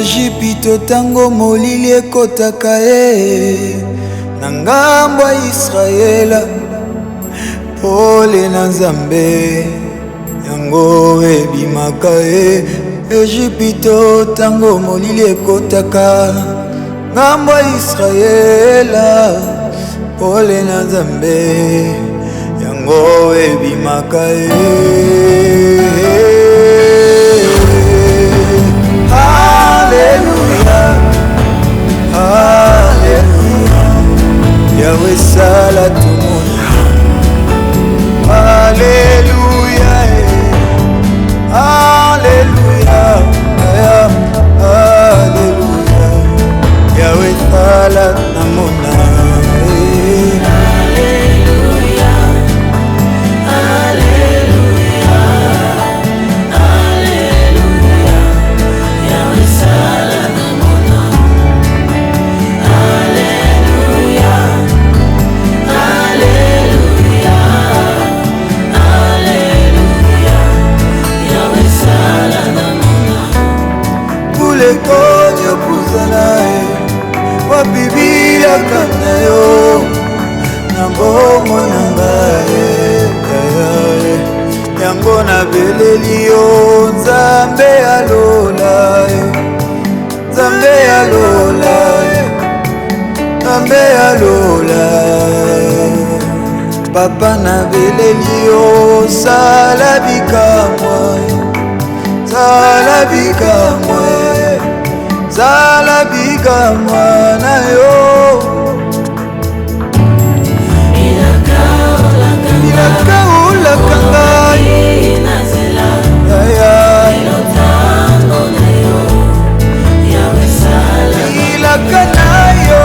Ejipito tango molili ekotaka ye na ngambo ya Israela. Pole na Nzambe yango ebimaka ye. Ejipito tango molili ekotaka ngambo ya Israela. Pole na Nzambe yango ebimaka ye. Alléluia, Alléluia, Yahweh sala tout le monde. Alléluia, Alléluia, Alléluia, Yahweh sala na mona. Konyo kuzana wapibia kana yo na mbongo nangaye yango na beleli yo. Nzambe alola, Nzambe alola, Nzambe alola. Papa na beleli yo sala bikamwa, sala bikamwa, sala bikamwa na yo. Ilaka ulaka ngai ilaka na yo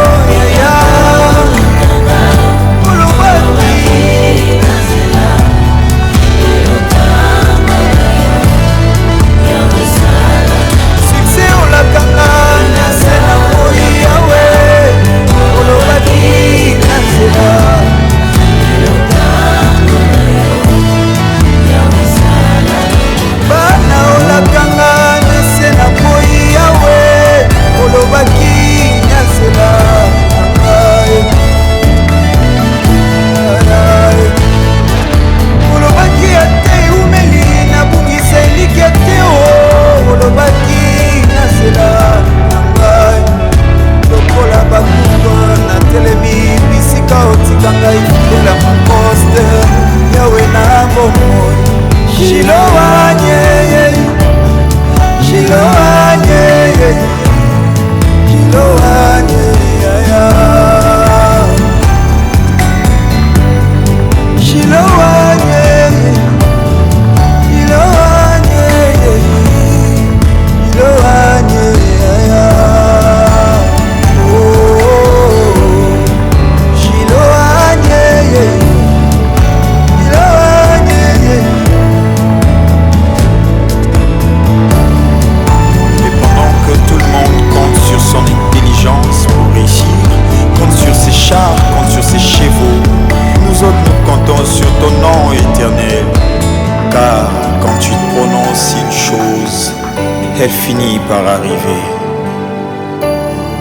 elle finit par arriver.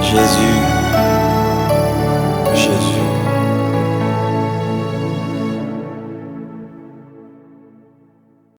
Jésus, Jésus.